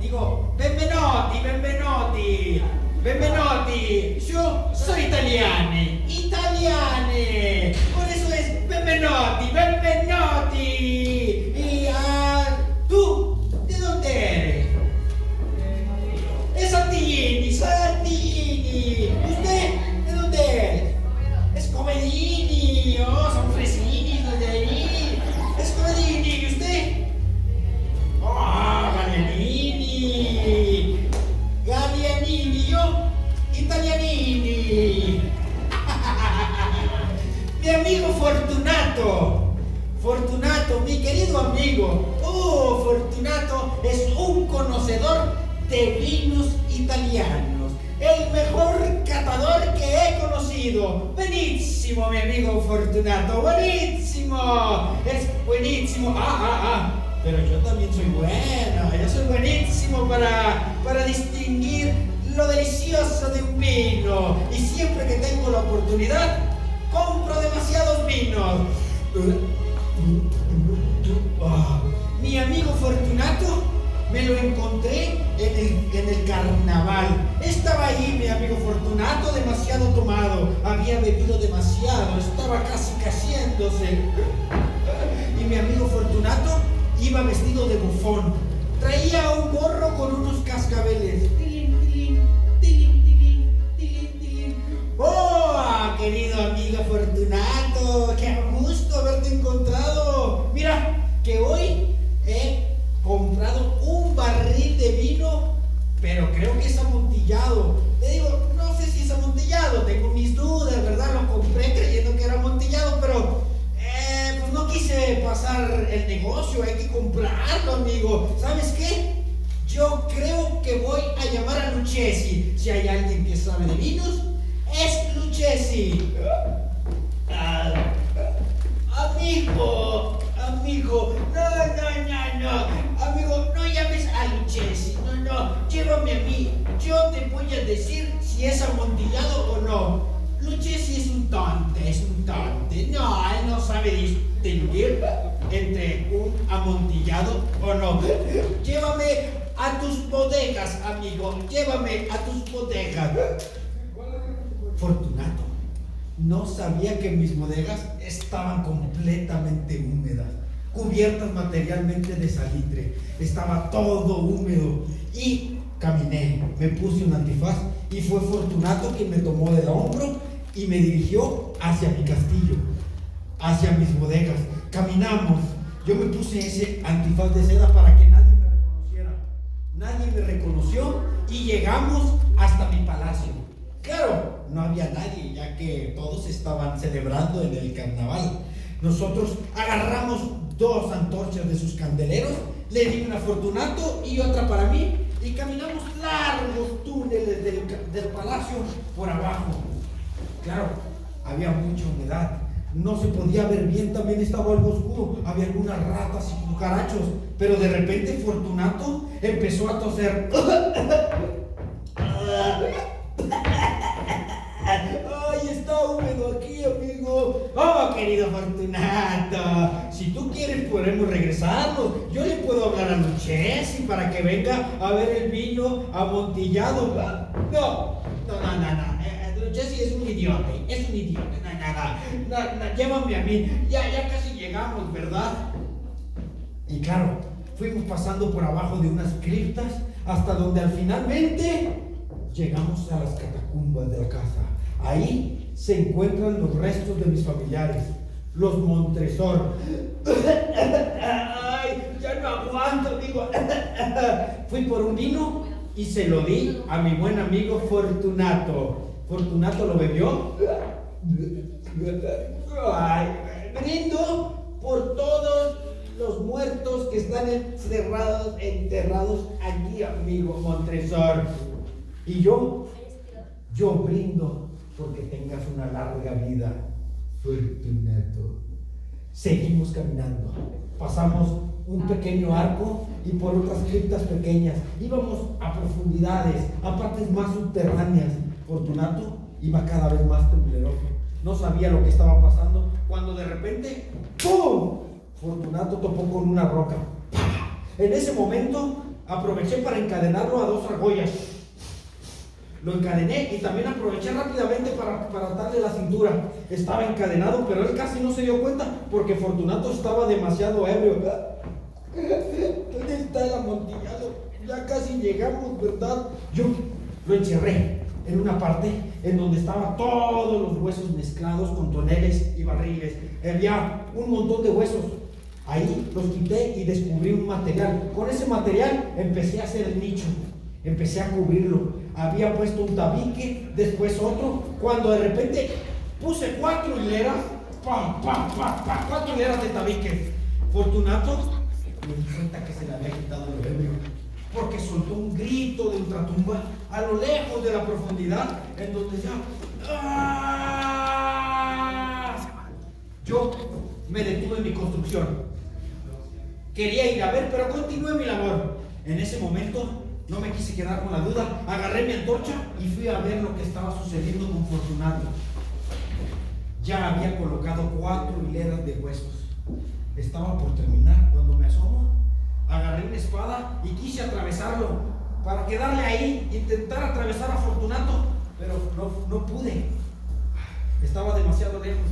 dico, benvenuti, benvenuti, benvenuti, io sono italiani, italiani, por eso es benvenuti, benvenuti. Y ¿tú de dónde eres? Es Santillini, Santillini. ¿Usted de dónde es? Es Comedini, oh, son fresini los de ahí. Es Comedini, ¿y usted? Oh, Gallianini. Gallianini, yo, italianini. Mi amigo Fortunato. Fortunato, mi querido amigo. Oh, Fortunato es un conocedor de vinos italianos. El mejor catador que he conocido. Buenísimo, mi amigo Fortunato. Buenísimo. Es buenísimo. Pero yo también soy bueno. Yo soy buenísimo para distinguir lo delicioso de un vino. Y siempre que tengo la oportunidad, compro demasiados vinos. Mi amigo Fortunato me lo encontré en el carnaval. Estaba ahí mi amigo Fortunato demasiado tomado. Había bebido demasiado. Estaba casi cayéndose. Y mi amigo Fortunato iba vestido de bufón. Traía un gorro con unos cascabeles. ¡Oh, querido amigo Fortunato! ¡Qué gusto haberte encontrado! Mira, que hoy he comprado un barril de vino, pero creo que es amontillado. Te digo, no sé si es amontillado, tengo mis dudas, ¿verdad? Lo compré creyendo que era amontillado, pero pues no quise pasar el negocio, hay que comprarlo, amigo. ¿Sabes qué? Yo creo que voy a llamar a Lucchesi. Si hay alguien que sabe de vinos, es Lucchesi. Amigo, no, amigo, no llames a Lucchesi, no, llévame a mí, yo te voy a decir si es amontillado o no. Lucchesi es un tonte, no, él no sabe distinguir entre un amontillado o no. Llévame a tus bodegas, amigo, llévame a tus bodegas. Fortunato no sabía que mis bodegas estaban completamente húmedas, cubiertas materialmente de salitre. Estaba todo húmedo y caminé, me puse un antifaz y fue Fortunato quien me tomó del hombro y me dirigió hacia mi castillo, hacia mis bodegas. Caminamos, yo me puse ese antifaz de seda para que nadie me reconociera. Nadie me reconoció y llegamos hasta mi palacio. Claro, no había nadie, ya que todos estaban celebrando en el carnaval. Nosotros agarramos 2 antorchas de sus candeleros, le di una a Fortunato y otra para mí, y caminamos largos túneles del palacio por abajo. Claro, había mucha humedad, no se podía ver bien, también estaba algo oscuro, había algunas ratas y cucarachos, pero de repente Fortunato empezó a toser. ¡Ay, está húmedo aquí, amigo! ¡Oh, querido Fortunato! Si tú quieres podemos regresarnos. Yo le puedo hablar a Lucchesi para que venga a ver el vino amontillado. No. Lucchesi es un idiota, No, llévame a mí. Ya casi llegamos, ¿verdad? Y claro, fuimos pasando por abajo de unas criptas hasta donde al finalmente llegamos a las catacumbas de la casa. Ahí se encuentran los restos de mis familiares, los Montresor. Ay, ya no aguanto, amigo. Fui por un vino y se lo di a mi buen amigo Fortunato. Fortunato lo bebió. Ay, brindo por todos los muertos que están enterrados aquí, amigo Montresor. Y yo brindo porque tengas una larga vida, Fortunato. Seguimos caminando. Pasamos un pequeño arco y por otras criptas pequeñas. Íbamos a profundidades, a partes más subterráneas. Fortunato iba cada vez más tembloroso. No sabía lo que estaba pasando cuando de repente, ¡pum! Fortunato topó con una roca. En ese momento Aproveché para encadenarlo a 2 argollas. Lo encadené y también aproveché rápidamente para atarle la cintura. Estaba encadenado, pero él casi no se dio cuenta porque Fortunato estaba demasiado ebrio. ¿Dónde está el amontillado? Ya casi llegamos, ¿verdad? Yo lo encerré en una parte en donde estaban todos los huesos mezclados con toneles y barriles. Había un montón de huesos. Ahí los quité y descubrí un material. Con ese material empecé a hacer el nicho. Empecé a cubrirlo. Había puesto un tabique, después otro. Cuando de repente puse 4 hileras, 4 hileras de tabique. Fortunato me di cuenta que se le había quitado el ebrio, porque soltó un grito de ultratumba a lo lejos de la profundidad, en donde ya... ¡ah! Yo me detuve en mi construcción. Quería ir a ver, pero continué mi labor. En ese momento no me quise quedar con la duda. Agarré mi antorcha y fui a ver lo que estaba sucediendo con Fortunato. Ya había colocado 4 hileras de huesos. Estaba por terminar cuando me asomo. Agarré una espada y quise atravesarlo para quedarle ahí, intentar atravesar a Fortunato, pero no pude. Estaba demasiado lejos.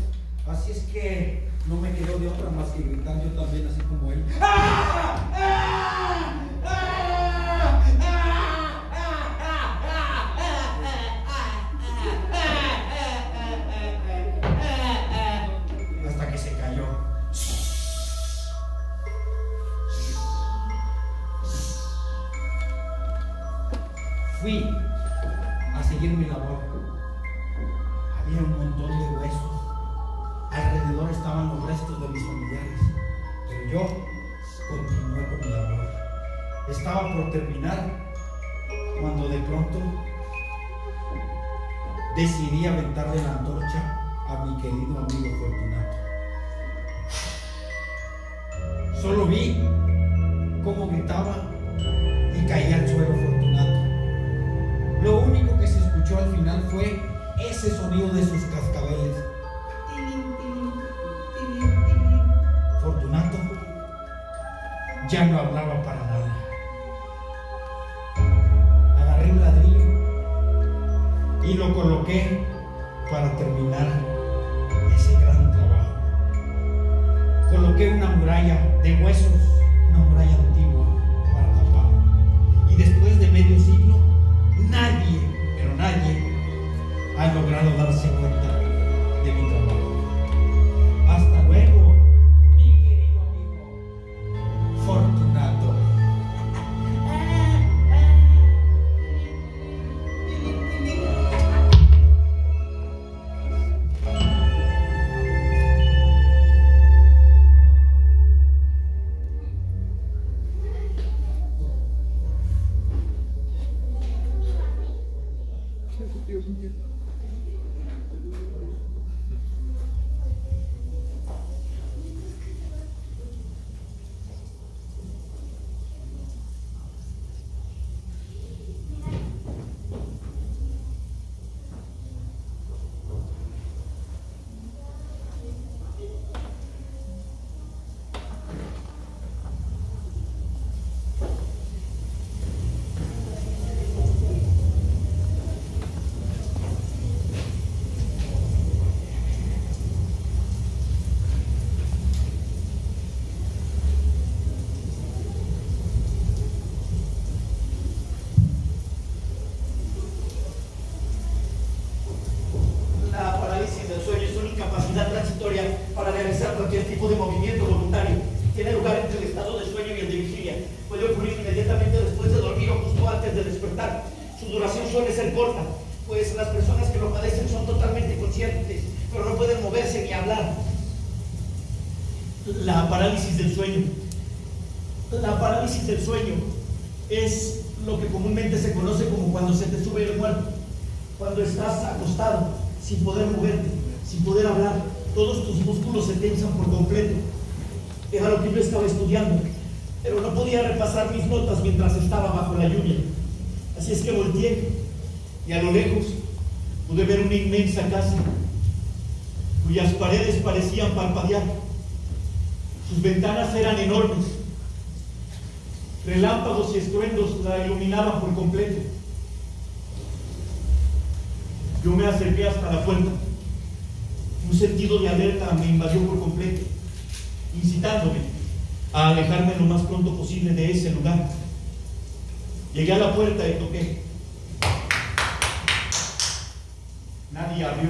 Así es que no me quedó de otra más que gritar yo también, así como él. ¡Ah! ¡Ah! ¡Ah! Hasta que se cayó. Fui a seguir mi labor. Había un montón de huesos. Alrededor estaban los restos de mis familiares. Pero yo continué con mi labor. Estaba por terminar cuando de pronto decidí aventarle la antorcha a mi querido amigo Fortunato. Solo vi cómo gritaba y caía al suelo Fortunato. Lo único que se escuchó al final fue ese sonido de sus cascabeles. Fortunato ya no hablaba para nada. Agarré un ladrillo y lo coloqué para terminar ese gran trabajo. Coloqué una muralla de huesos, una muralla antigua para tapar. Y después de medio siglo, nadie, pero nadie, ha logrado darse cuenta de mi trabajo. Hasta luego, mi querido amigo Fortunato. Para realizar cualquier tipo de movimiento voluntario. Tiene lugar entre el estado de sueño y el de vigilia. Puede ocurrir inmediatamente después de dormir o justo antes de despertar. Su duración suele ser corta, pues las personas que lo padecen son totalmente conscientes, pero no pueden moverse ni hablar. La parálisis del sueño. La parálisis del sueño es lo que comúnmente se conoce como cuando se te sube el muerto. Cuando estás acostado, sin poder moverte, sin poder hablar, todos tus músculos se tensan por completo. Era lo que yo estaba estudiando, pero no podía repasar mis notas mientras estaba bajo la lluvia. Así es que volteé y a lo lejos pude ver una inmensa casa cuyas paredes parecían parpadear. Sus ventanas eran enormes. Relámpagos y estruendos la iluminaban por completo. Yo me acerqué hasta la puerta. Un sentido de alerta me invadió por completo, incitándome a alejarme lo más pronto posible de ese lugar. Llegué a la puerta y toqué. Nadie abrió.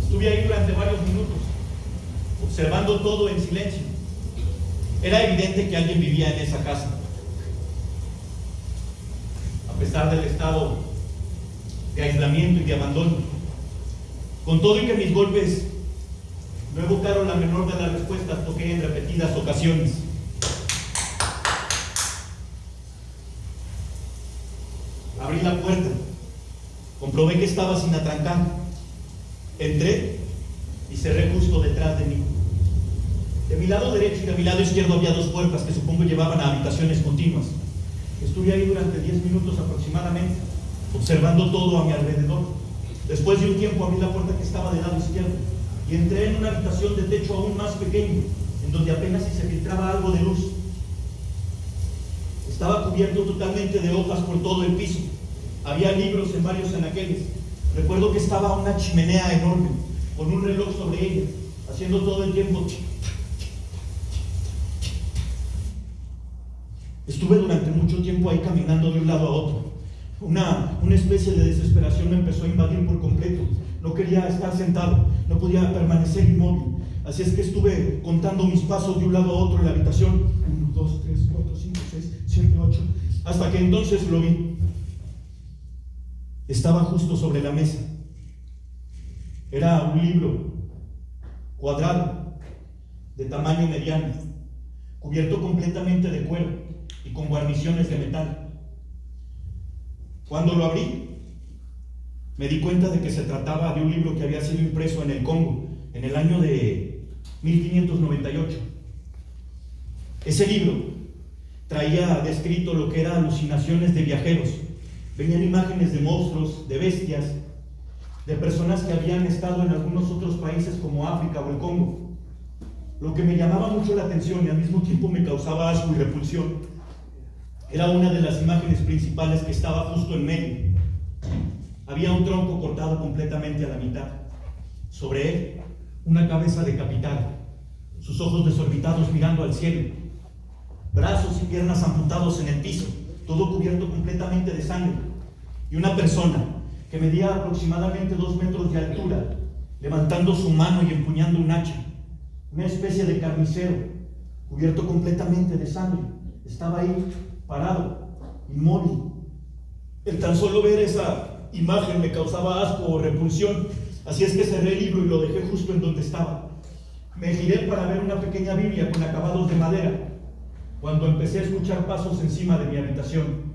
Estuve ahí durante varios minutos, observando todo en silencio. Era evidente que alguien vivía en esa casa. A pesar del estado de aislamiento y de abandono, con todo y que mis golpes no evocaron la menor de las respuestas, toqué en repetidas ocasiones. Abrí la puerta, comprobé que estaba sin atrancar. Entré y cerré justo detrás de mí. De mi lado derecho y de mi lado izquierdo había dos puertas que supongo llevaban a habitaciones continuas. Estuve ahí durante 10 minutos aproximadamente, observando todo a mi alrededor. Después de un tiempo abrí la puerta que estaba del lado izquierdo y entré en una habitación de techo aún más pequeño, en donde apenas si se filtraba algo de luz. Estaba cubierto totalmente de hojas por todo el piso. Había libros en varios anaqueles. Recuerdo que estaba una chimenea enorme, con un reloj sobre ella, haciendo todo el tiempo. Estuve durante mucho tiempo ahí caminando de un lado a otro. Una especie de desesperación me empezó a invadir por completo. No quería estar sentado, no podía permanecer inmóvil. Así es que estuve contando mis pasos de un lado a otro en la habitación. 1, 2, 3, 4, 5, 6, 7, 8. Hasta que entonces lo vi. Estaba justo sobre la mesa. Era un libro cuadrado, de tamaño mediano, cubierto completamente de cuero y con guarniciones de metal. Cuando lo abrí, me di cuenta de que se trataba de un libro que había sido impreso en el Congo en el año de 1598. Ese libro traía descrito lo que eran alucinaciones de viajeros. Venían imágenes de monstruos, de bestias, de personas que habían estado en algunos otros países como África o el Congo. Lo que me llamaba mucho la atención y al mismo tiempo me causaba asco y repulsión era una de las imágenes principales que estaba justo en medio. Había un tronco cortado completamente a la mitad. Sobre él, una cabeza decapitada, sus ojos desorbitados mirando al cielo, brazos y piernas amputados en el piso, todo cubierto completamente de sangre, y una persona que medía aproximadamente 2 metros de altura, levantando su mano y empuñando un hacha. Una especie de carnicero, cubierto completamente de sangre, estaba ahí, parado, inmóvil. El tan solo ver esa imagen me causaba asco o repulsión, así es que cerré el libro y lo dejé justo en donde estaba. Me giré para ver una pequeña Biblia con acabados de madera, cuando empecé a escuchar pasos encima de mi habitación.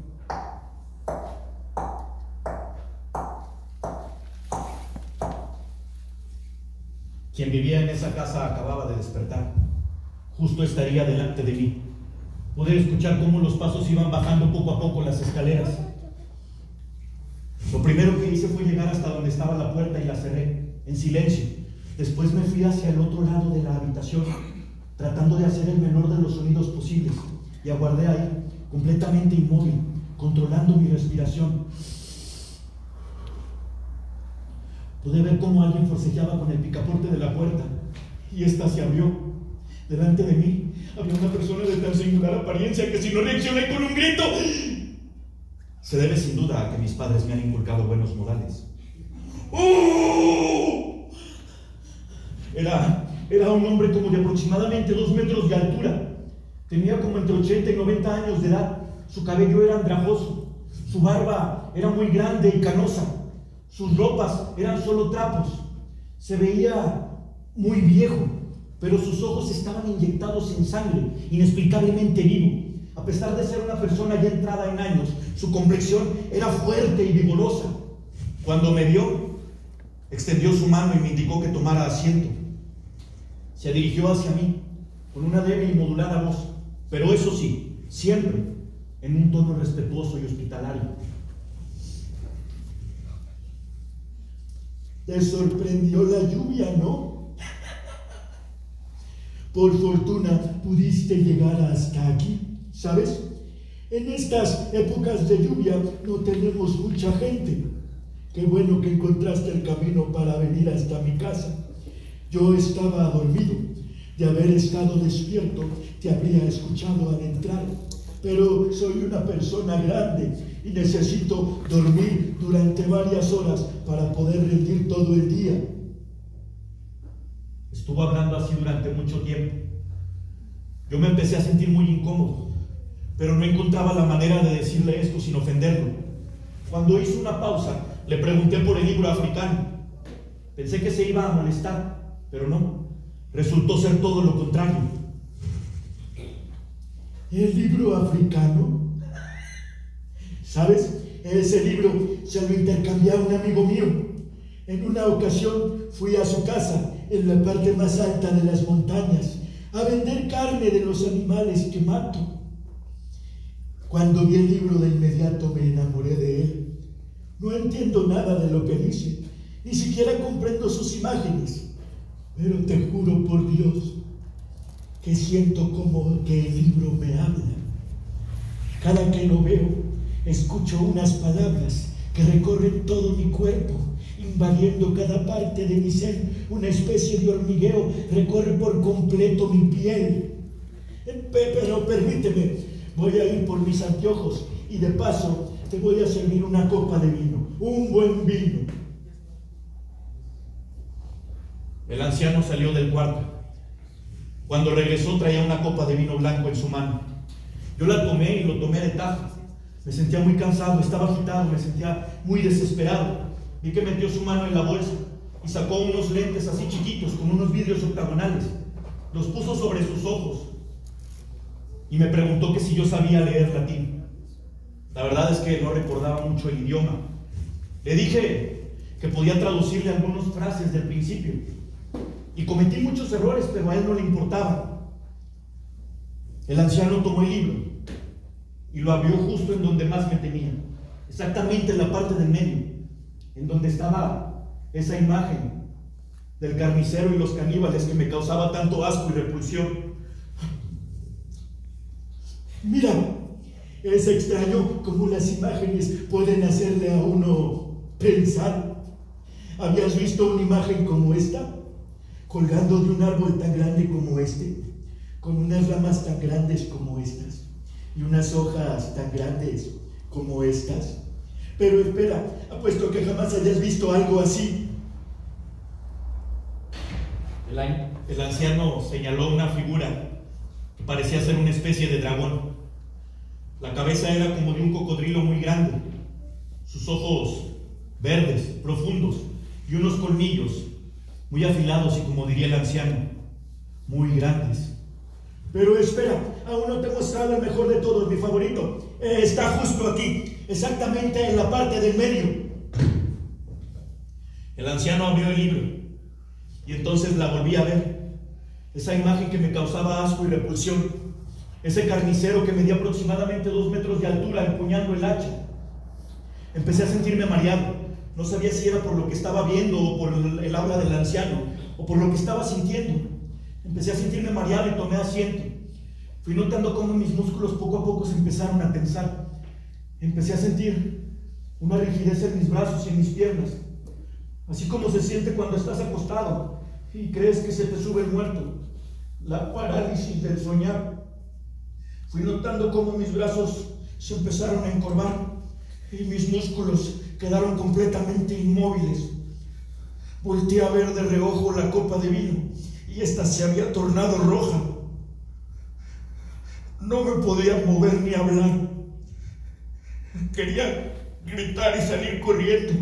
Quien vivía en esa casa acababa de despertar. Justo estaría delante de mí. Pude escuchar cómo los pasos iban bajando poco a poco las escaleras. Lo primero que hice fue llegar hasta donde estaba la puerta y la cerré, en silencio. Después me fui hacia el otro lado de la habitación, tratando de hacer el menor de los sonidos posibles, y aguardé ahí, completamente inmóvil, controlando mi respiración. Pude ver cómo alguien forcejeaba con el picaporte de la puerta, y ésta se abrió. Delante de mí había una persona de tan singular apariencia que si no reaccioné con un grito, se debe sin duda a que mis padres me han inculcado buenos modales. ¡Oh! Era un hombre como de aproximadamente 2 metros de altura. Tenía como entre 80 y 90 años de edad. Su cabello era andrajoso, su barba era muy grande y canosa. Sus ropas eran solo trapos. Se veía muy viejo, pero sus ojos estaban inyectados en sangre, inexplicablemente vivo. A pesar de ser una persona ya entrada en años, su complexión era fuerte y vigorosa. Cuando me vio, extendió su mano y me indicó que tomara asiento. Se dirigió hacia mí con una débil y modulada voz, pero eso sí, siempre en un tono respetuoso y hospitalario. Te sorprendió la lluvia, ¿no? Por fortuna pudiste llegar hasta aquí, ¿sabes? En estas épocas de lluvia no tenemos mucha gente. Qué bueno que encontraste el camino para venir hasta mi casa. Yo estaba dormido. De haber estado despierto, te habría escuchado al entrar. Pero soy una persona grande y necesito dormir durante varias horas para poder rendir todo el día. Estuvo hablando así durante mucho tiempo. Yo me empecé a sentir muy incómodo, pero no encontraba la manera de decirle esto sin ofenderlo. Cuando hizo una pausa, le pregunté por el libro africano. Pensé que se iba a molestar, pero no. Resultó ser todo lo contrario. ¿El libro africano? ¿Sabes? Ese libro se lo intercambié a un amigo mío. En una ocasión fui a su casa, en la parte más alta de las montañas, a vender carne de los animales que mato. Cuando vi el libro, de inmediato me enamoré de él. No entiendo nada de lo que dice, ni siquiera comprendo sus imágenes, pero te juro por Dios que siento como que el libro me habla. Cada que lo veo, escucho unas palabras que recorren todo mi cuerpo, invadiendo cada parte de mi ser. Una especie de hormigueo recorre por completo mi piel. Pero permíteme, voy a ir por mis anteojos y de paso te voy a servir una copa de vino, un buen vino. El anciano salió del cuarto. Cuando regresó traía una copa de vino blanco en su mano. Yo la tomé y lo tomé de tajo. Me sentía muy cansado, estaba agitado, me sentía muy desesperado. Vi que metió su mano en la bolsa y sacó unos lentes así chiquitos con unos vidrios octagonales. Los puso sobre sus ojos y me preguntó que si yo sabía leer latín. La verdad es que no recordaba mucho el idioma. Le dije que podía traducirle algunas frases del principio y cometí muchos errores, pero a él no le importaba. El anciano tomó el libro y lo abrió justo en donde más me tenía, exactamente en la parte del medio, en donde estaba esa imagen del carnicero y los caníbales que me causaba tanto asco y repulsión. Mira, es extraño cómo las imágenes pueden hacerle a uno pensar. ¿Habías visto una imagen como esta? Colgando de un árbol tan grande como este, con unas ramas tan grandes como estas y unas hojas tan grandes como estas. Pero espera, apuesto que jamás hayas visto algo así. El anciano señaló una figura que parecía ser una especie de dragón. La cabeza era como de un cocodrilo muy grande, sus ojos verdes, profundos, y unos colmillos muy afilados y, como diría el anciano, muy grandes. Pero espera, aún no te he mostrado el mejor de todos, mi favorito. Está justo aquí, exactamente en la parte del medio. El anciano abrió el libro y entonces la volví a ver. Esa imagen que me causaba asco y repulsión. Ese carnicero que medía aproximadamente 2 metros de altura empuñando el hacha. Empecé a sentirme mareado. No sabía si era por lo que estaba viendo o por el aura del anciano o por lo que estaba sintiendo. Empecé a sentirme mareado y tomé asiento. Fui notando cómo mis músculos poco a poco se empezaron a tensar. Empecé a sentir una rigidez en mis brazos y en mis piernas, así como se siente cuando estás acostado y crees que se te sube el muerto, la parálisis del soñar. Fui notando cómo mis brazos se empezaron a encorvar y mis músculos quedaron completamente inmóviles. Volteé a ver de reojo la copa de vino y esta se había tornado roja. No me podía mover ni hablar. Quería gritar y salir corriendo,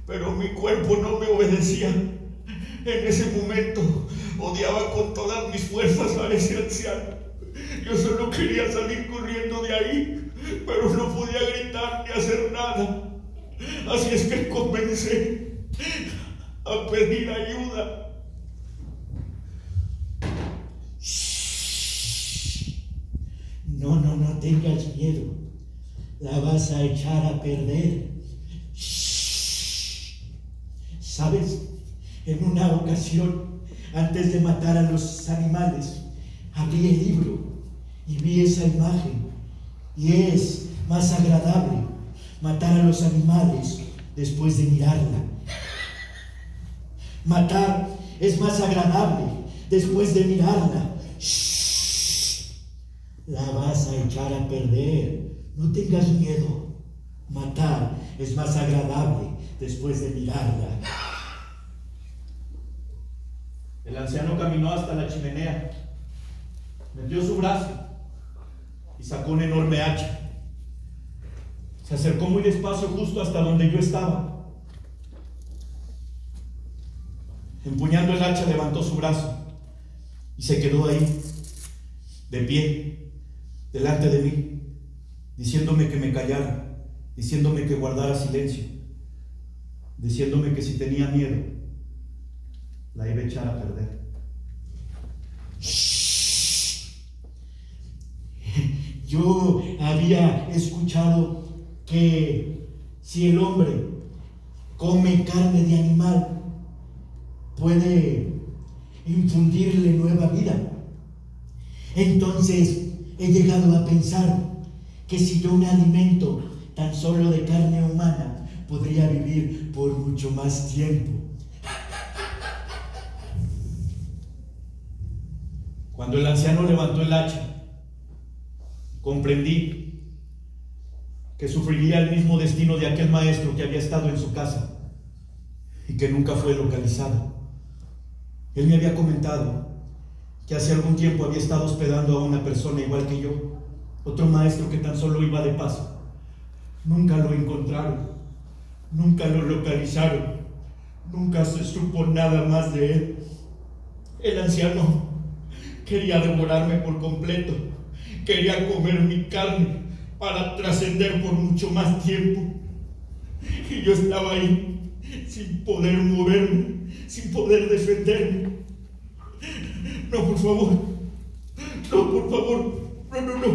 pero mi cuerpo no me obedecía. En ese momento odiaba con todas mis fuerzas a ese anciano. Yo solo quería salir corriendo de ahí, pero no podía gritar ni hacer nada. Así es que comencé a pedir ayuda. No tengas miedo. La vas a echar a perder. ¿Sabes? En una ocasión, antes de matar a los animales, abrí el libro y vi esa imagen Y es más agradable matar a los animales después de mirarla. Matar es más agradable después de mirarla. ¡Shh! La vas a echar a perder. No tengas miedo. Matar es más agradable después de mirarla. El anciano caminó hasta la chimenea, metió su brazo y sacó una enorme hacha. Se acercó muy despacio justo hasta donde yo estaba. Empuñando el hacha, levantó su brazo y se quedó ahí, de pie, delante de mí, diciéndome que me callara, diciéndome que guardara silencio, diciéndome que si tenía miedo, la iba a echar a perder. Yo había escuchado que si el hombre come carne de animal, puede infundirle nueva vida. Entonces he llegado a pensar que si yo me alimento tan solo de carne humana, podría vivir por mucho más tiempo. Cuando el anciano levantó el hacha, comprendí que sufriría el mismo destino de aquel maestro que había estado en su casa y que nunca fue localizado. Él me había comentado que hace algún tiempo había estado hospedando a una persona igual que yo, otro maestro que tan solo iba de paso. Nunca lo encontraron, nunca lo localizaron, nunca se supo nada más de él. El anciano quería devorarme por completo, quería comer mi carne para trascender por mucho más tiempo. Y yo estaba ahí, sin poder moverme, sin poder defenderme. No, por favor, no, por favor, no, no, no,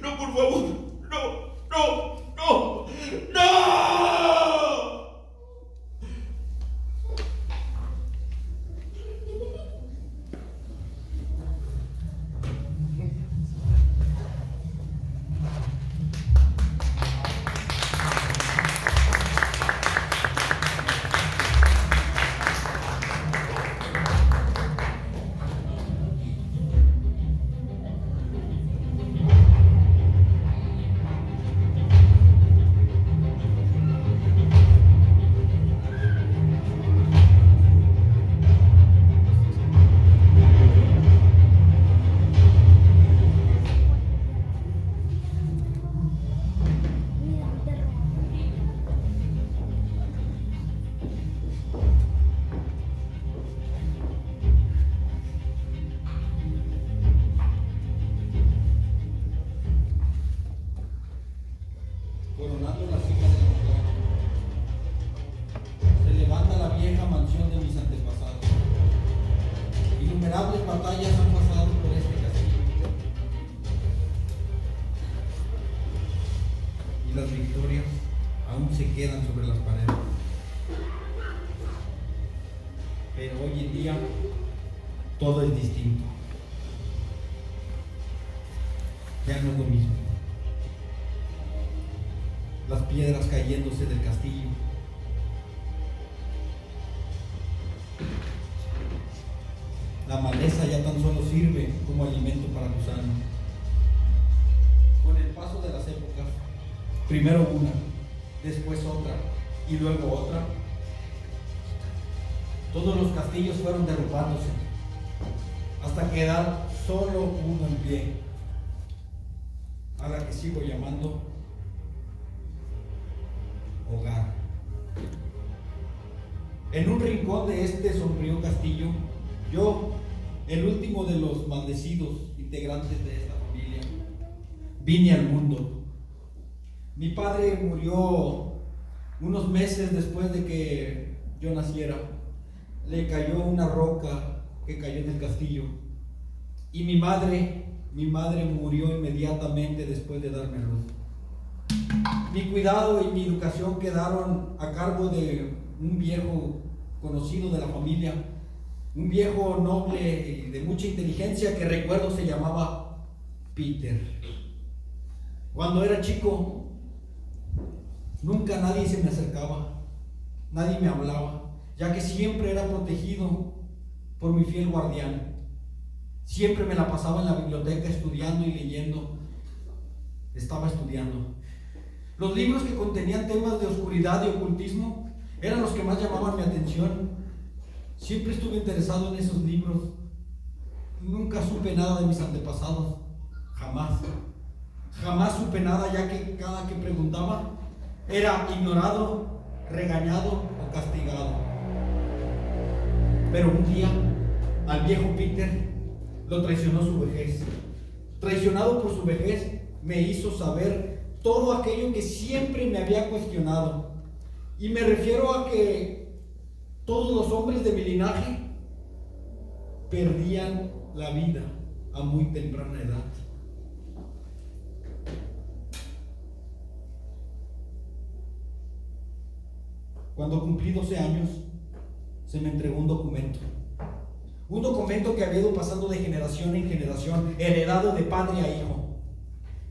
no, por favor, no, no, no, no. Coronando la cima de la montaña, se levanta la vieja mansión de mis antepasados. Innumerables batallas han pasado por este castillo y las victorias aún se quedan sobre las paredes. Pero hoy en día todo es distinto. Ya no es lo mismo. Las piedras cayéndose del castillo, la maleza ya tan solo sirve como alimento para gusanos. Con el paso de las épocas, primero una, después otra y luego otra, todos los castillos fueron derrumbándose hasta quedar solo uno en pie, a la que sigo llamando hogar. En un rincón de este sombrío castillo, yo, el último de los maldecidos integrantes de esta familia, vine al mundo. Mi padre murió unos meses después de que yo naciera. Le cayó una roca que cayó en el castillo y mi madre murió inmediatamente después de darme a luz. Mi cuidado y mi educación quedaron a cargo de un viejo conocido de la familia, un viejo noble y de mucha inteligencia que recuerdo se llamaba Peter. Cuando era chico, nunca nadie se me acercaba, nadie me hablaba, ya que siempre era protegido por mi fiel guardián. Siempre me la pasaba en la biblioteca estudiando y leyendo. Estaba estudiando. Los libros que contenían temas de oscuridad y ocultismo eran los que más llamaban mi atención. Siempre estuve interesado en esos libros. Nunca supe nada de mis antepasados. Jamás. Jamás supe nada, ya que cada que preguntaba era ignorado, regañado o castigado. Pero un día al viejo Peter lo traicionó su vejez. Traicionado por su vejez, me hizo saber todo aquello que siempre me había cuestionado. Y me refiero a que todos los hombres de mi linaje perdían la vida a muy temprana edad. Cuando cumplí 12 años, se me entregó un documento. Un documento que había ido pasando de generación en generación, heredado de padre a hijo.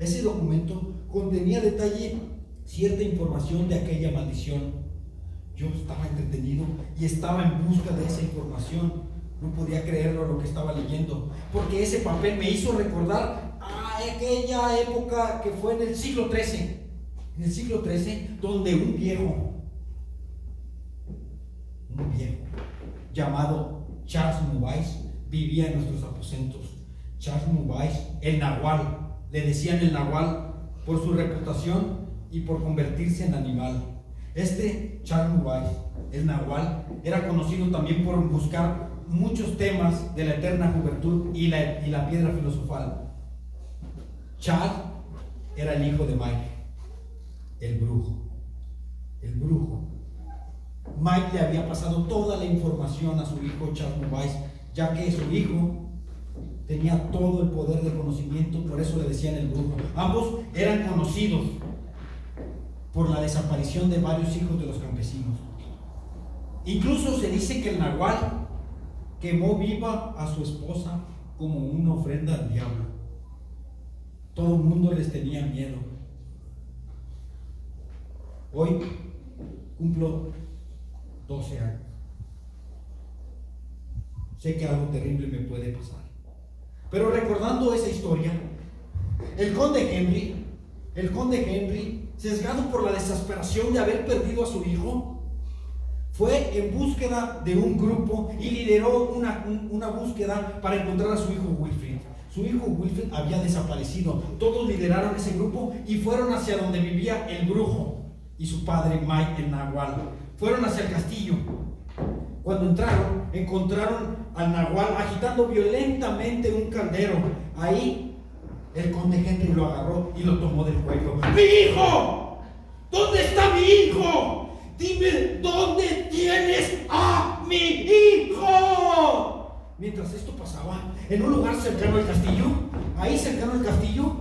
Ese documento contenía detalle cierta información de aquella maldición. Yo estaba entretenido y estaba en busca de esa información. No podía creerlo lo que estaba leyendo, porque ese papel me hizo recordar a aquella época que fue en el siglo XIII. En el siglo XIII, donde un viejo llamado Charles Mubais vivía en nuestros aposentos. Charles Mubais, el Nahual, le decían el Nahual por su reputación y por convertirse en animal. Este Charles Mubais, el Nahual, era conocido también por buscar muchos temas de la eterna juventud y la piedra filosofal. Charles era el hijo de Mike, el brujo. El brujo. Mike le había pasado toda la información a su hijo Charles Mubais, ya que su hijo tenía todo el poder de conocimiento, por eso le decían el brujo. Ambos eran conocidos por la desaparición de varios hijos de los campesinos. Incluso se dice que el Nahual quemó viva a su esposa como una ofrenda al diablo. Todo el mundo les tenía miedo. Hoy cumplo 12 años. Sé que algo terrible me puede pasar. Pero recordando esa historia, el conde Henry, sesgado por la desesperación de haber perdido a su hijo, fue en búsqueda de un grupo y lideró una búsqueda para encontrar a su hijo Wilfrid. Su hijo Wilfrid había desaparecido. Todos lideraron ese grupo y fueron hacia donde vivía el brujo y su padre Mike, el Nahual. Fueron hacia el castillo. Cuando entraron, encontraron al Nahual agitando violentamente un caldero. Ahí el conde Henry lo agarró y lo tomó del cuello. ¡Mi hijo! ¿Dónde está mi hijo? Dime, ¿dónde tienes a mi hijo? Mientras esto pasaba, en un lugar cercano al castillo, ahí cercano al castillo,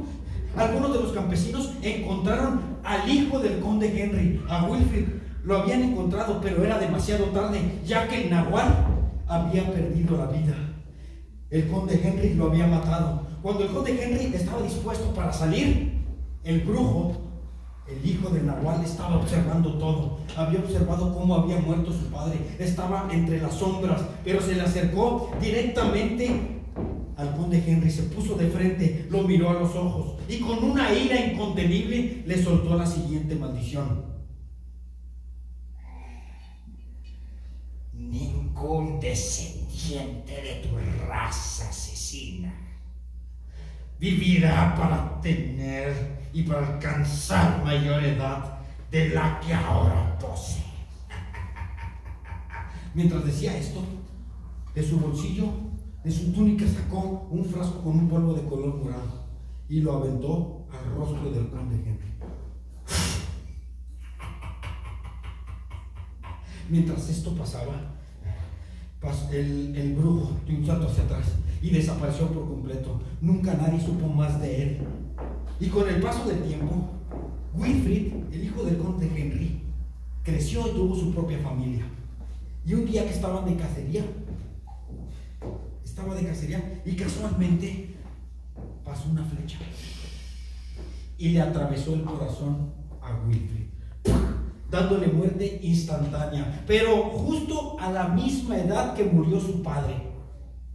algunos de los campesinos encontraron al hijo del conde Henry, a Wilfrid. Lo habían encontrado, pero era demasiado tarde, ya que el Nahual había perdido la vida. El conde Henry lo había matado. Cuando el conde Henry estaba dispuesto para salir, el brujo, el hijo del Nahual, estaba observando todo. Había observado cómo había muerto su padre. Estaba entre las sombras, pero se le acercó directamente al conde Henry, se puso de frente, lo miró a los ojos y con una ira incontenible le soltó la siguiente maldición: ningún descendiente de tu raza asesina vivirá para tener y para alcanzar mayor edad de la que ahora posee. Mientras decía esto, de su bolsillo, de su túnica, sacó un frasco con un polvo de color morado y lo aventó al rostro del conde Henry. Mientras esto pasaba, el brujo dio un salto hacia atrás y desapareció por completo. Nunca nadie supo más de él. Y con el paso del tiempo, Wilfrid, el hijo del conde Henry, creció y tuvo su propia familia. Y un día que estaba de cacería y casualmente pasó una flecha y le atravesó el corazón a Wilfrid, dándole muerte instantánea, pero justo a la misma edad que murió su padre,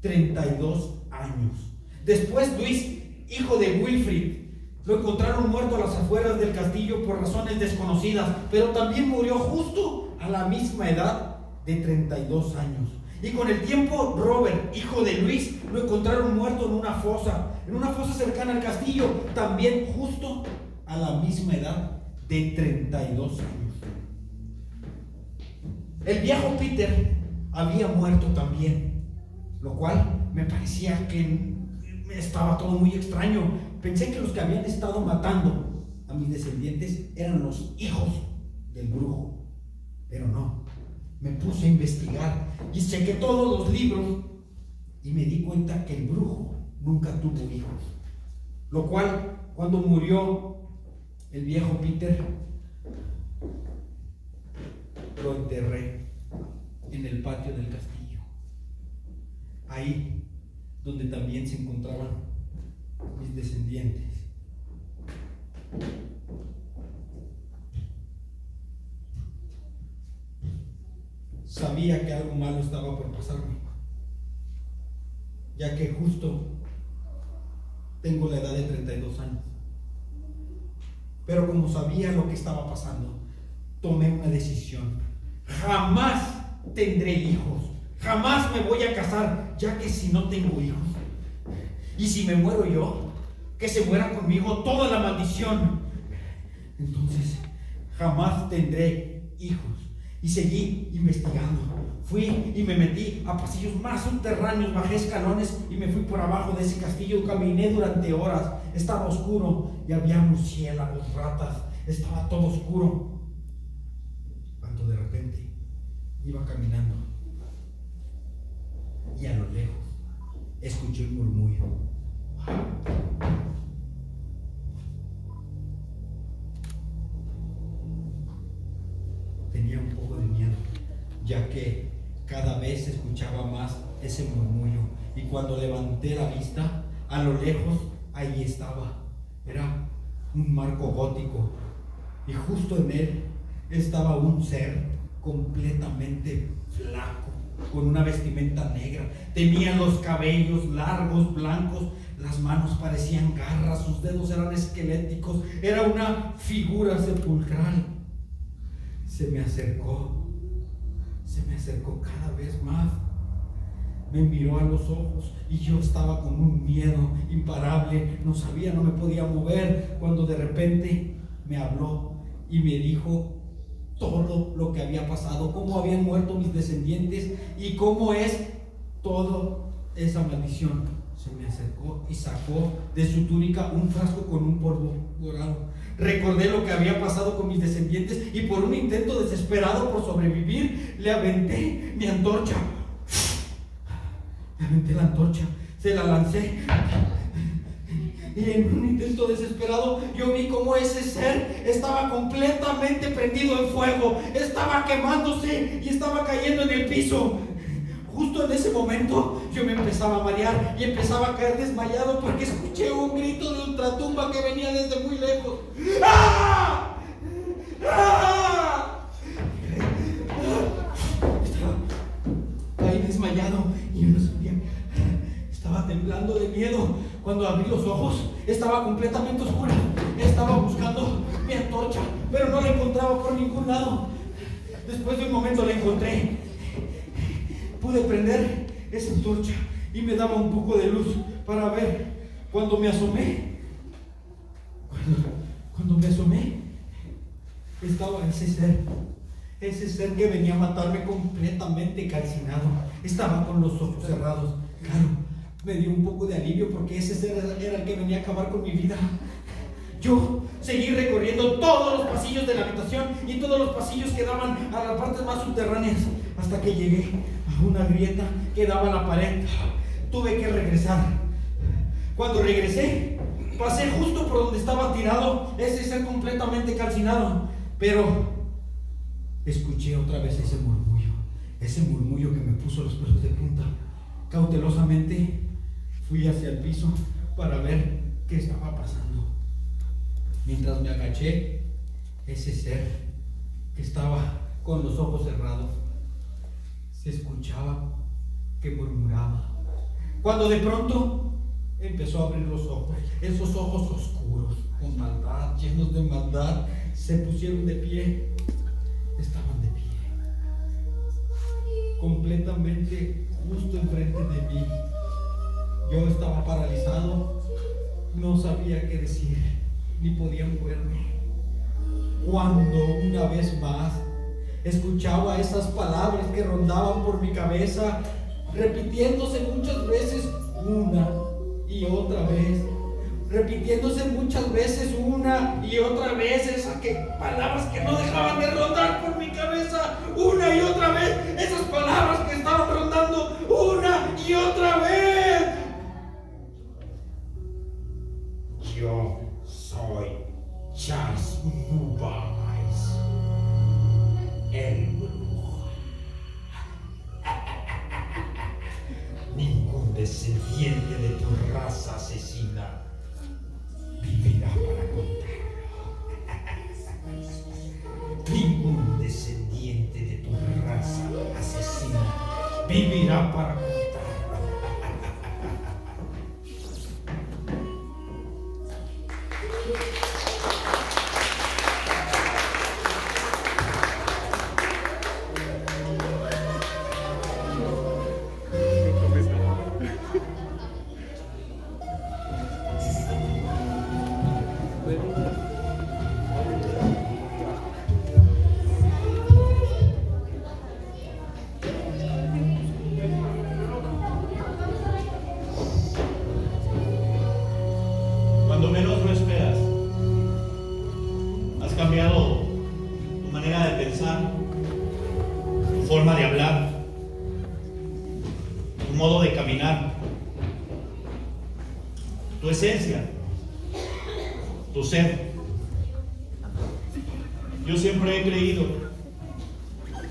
32 años. Después Luis, hijo de Wilfrid, lo encontraron muerto a las afueras del castillo por razones desconocidas, pero también murió justo a la misma edad de 32 años. Y con el tiempo, Robert, hijo de Luis, lo encontraron muerto en una fosa cercana al castillo, también justo a la misma edad de 32 años. El viejo Peter había muerto también, lo cual me parecía que estaba todo muy extraño. Pensé que los que habían estado matando a mis descendientes eran los hijos del brujo, pero no. Me puse a investigar y chequé todos los libros y me di cuenta que el brujo nunca tuvo hijos, lo cual, cuando murió el viejo Peter, lo enterré en el patio del castillo, ahí donde también se encontraban mis descendientes. Sabía que algo malo estaba por pasarme, ya que justo tengo la edad de 32 años. Pero como sabía lo que estaba pasando, tomé una decisión. Jamás tendré hijos, jamás me voy a casar, ya que si no tengo hijos, y si me muero yo, que se muera conmigo toda la maldición. Entonces jamás tendré hijos. Y seguí investigando. Fui y me metí a pasillos más subterráneos, bajé escalones y me fui por abajo de ese castillo. Caminé durante horas, estaba oscuro y había murciélagos, ratas, estaba todo oscuro. Cuando de repente iba caminando y a lo lejos escuché un murmullo. Tenía un poco de miedo, ya que cada vez escuchaba más ese murmullo, y cuando levanté la vista, a lo lejos, ahí estaba. Era un marco gótico, y justo en él estaba un ser completamente flaco, con una vestimenta negra. Tenía los cabellos largos, blancos, las manos parecían garras, sus dedos eran esqueléticos, era una figura sepulcral. Se me acercó cada vez más, me miró a los ojos y yo estaba con un miedo imparable, no me podía mover, cuando de repente me habló y me dijo todo lo que había pasado, cómo habían muerto mis descendientes y cómo es toda esa maldición. Se me acercó y sacó de su túnica un frasco con un polvo dorado. Recordé lo que había pasado con mis descendientes y por un intento desesperado por sobrevivir, le aventé mi antorcha. Le aventé la antorcha, se la lancé. Y en un intento desesperado, yo vi cómo ese ser estaba completamente prendido en fuego, estaba quemándose y estaba cayendo en el piso. Justo en ese momento yo me empezaba a marear y empezaba a caer desmayado porque escuché un grito de ultratumba que venía desde muy lejos. ¡Ah! ¡Ah! Estaba ahí desmayado y yo no sabía. Estaba temblando de miedo. Cuando abrí los ojos estaba completamente oscura. Estaba buscando mi antorcha, pero no la encontraba por ningún lado. Después de un momento la encontré. Pude prender esa antorcha y me daba un poco de luz para ver. Cuando me asomé, estaba ese ser que venía a matarme completamente calcinado. Estaba con los ojos cerrados. Claro, me dio un poco de alivio porque ese ser era el que venía a acabar con mi vida. Yo seguí recorriendo todos los pasillos de la habitación y todos los pasillos que daban a las partes más subterráneas, hasta que llegué a una grieta que daba a la pared. Tuve que regresar. Cuando regresé, pasé justo por donde estaba tirado ese ser completamente calcinado, pero escuché otra vez ese murmullo que me puso los pelos de punta. Cautelosamente fui hacia el piso para ver qué estaba pasando. Mientras me agaché, ese ser que estaba con los ojos cerrados, se escuchaba que murmuraba. Cuando de pronto empezó a abrir los ojos, esos ojos oscuros, con maldad, llenos de maldad, se pusieron de pie. Estaban de pie, completamente justo enfrente de mí. Yo estaba paralizado, no sabía qué decir, ni podía moverme. Cuando una vez más escuchaba esas palabras que rondaban por mi cabeza, repitiéndose muchas veces una y otra vez, repitiéndose muchas veces una y otra vez, esas palabras que no dejaban de rondar por mi cabeza una y otra vez, esas palabras que estaban rondando una y otra vez. Yo soy Charles Bubais, el brujo. Ningún descendiente de tu raza asesina vivirá para contarlo. Ningún descendiente de tu raza asesina vivirá para contarlo. Cuando menos lo esperas, has cambiado tu manera de pensar, tu forma de hablar, tu modo de caminar, tu esencia, tu ser. Yo siempre he creído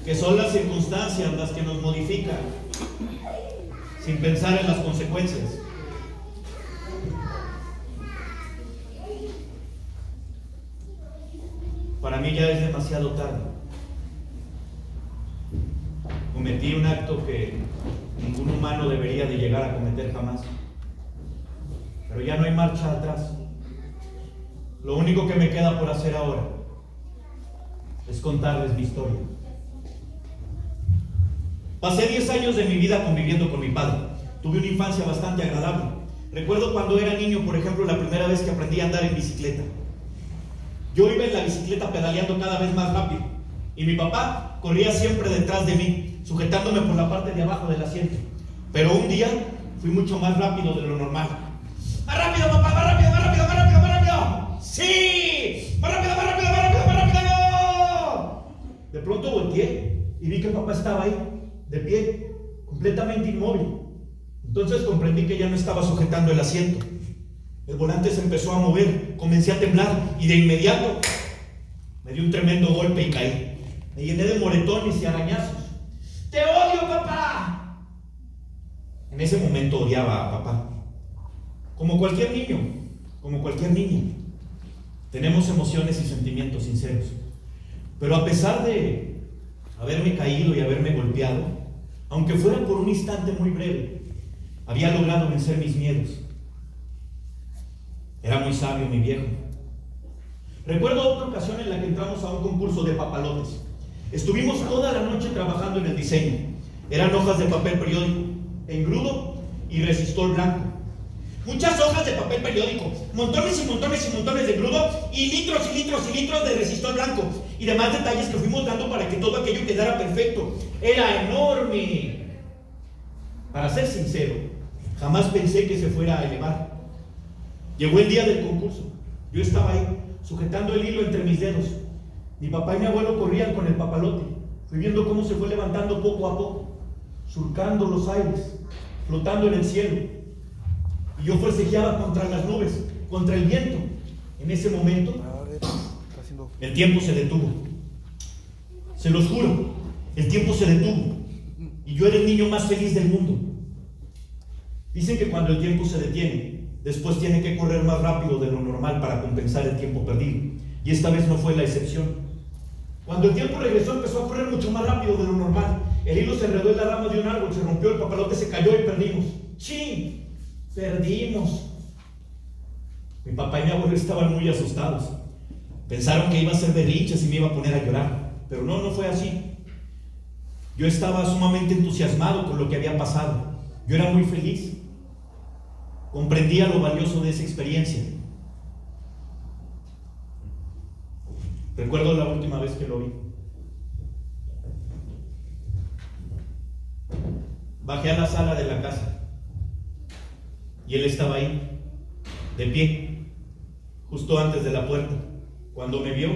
que son las circunstancias las que nos modifican, sin pensar en las consecuencias. Para mí ya es demasiado tarde. Cometí un acto que ningún humano debería de llegar a cometer jamás. Pero ya no hay marcha atrás. Lo único que me queda por hacer ahora es contarles mi historia. Pasé 10 años de mi vida conviviendo con mi padre. Tuve una infancia bastante agradable. Recuerdo cuando era niño, por ejemplo, la primera vez que aprendí a andar en bicicleta. Yo iba en la bicicleta pedaleando cada vez más rápido y mi papá corría siempre detrás de mí, sujetándome por la parte de abajo del asiento. Pero un día fui mucho más rápido de lo normal. ¡Más rápido, papá! ¡Más rápido, más rápido, más rápido, más rápido! ¡Sí! ¡Más rápido, más rápido, más rápido, más rápido! De pronto volteé y vi que papá estaba ahí, de pie, completamente inmóvil. Entonces comprendí que ya no estaba sujetando el asiento. El volante se empezó a mover, comencé a temblar y de inmediato me dio un tremendo golpe y caí. Me llené de moretones y arañazos. ¡Te odio, papá! En ese momento odiaba a papá. Como cualquier niño, como cualquier niña, tenemos emociones y sentimientos sinceros. Pero a pesar de haberme caído y haberme golpeado, aunque fuera por un instante muy breve, había logrado vencer mis miedos. Era muy sabio mi viejo. Recuerdo otra ocasión en la que entramos a un concurso de papalotes. Estuvimos toda la noche trabajando en el diseño. Eran hojas de papel periódico, engrudo y resistor blanco. Muchas hojas de papel periódico, montones y montones y montones de engrudo y litros y litros y litros de resistor blanco. Y demás detalles que fuimos dando para que todo aquello quedara perfecto. Era enorme. Para ser sincero, jamás pensé que se fuera a elevar. Llegó el día del concurso. Yo estaba ahí, sujetando el hilo entre mis dedos. Mi papá y mi abuelo corrían con el papalote. Fui viendo cómo se fue levantando poco a poco, surcando los aires, flotando en el cielo. Y yo forcejeaba contra las nubes, contra el viento. En ese momento, el tiempo se detuvo. Se los juro, el tiempo se detuvo. Y yo era el niño más feliz del mundo. Dicen que cuando el tiempo se detiene, después tiene que correr más rápido de lo normal para compensar el tiempo perdido. Y esta vez no fue la excepción. Cuando el tiempo regresó, empezó a correr mucho más rápido de lo normal. El hilo se enredó en la rama de un árbol, se rompió, el papalote se cayó y perdimos. ¡Sí! Perdimos. Mi papá y mi abuelo estaban muy asustados. Pensaron que iba a ser berrinches y me iba a poner a llorar. Pero no fue así. Yo estaba sumamente entusiasmado con lo que había pasado. Yo era muy feliz. Comprendía lo valioso de esa experiencia. Recuerdo la última vez que lo vi. Bajé a la sala de la casa y él estaba ahí, de pie, justo antes de la puerta. Cuando me vio,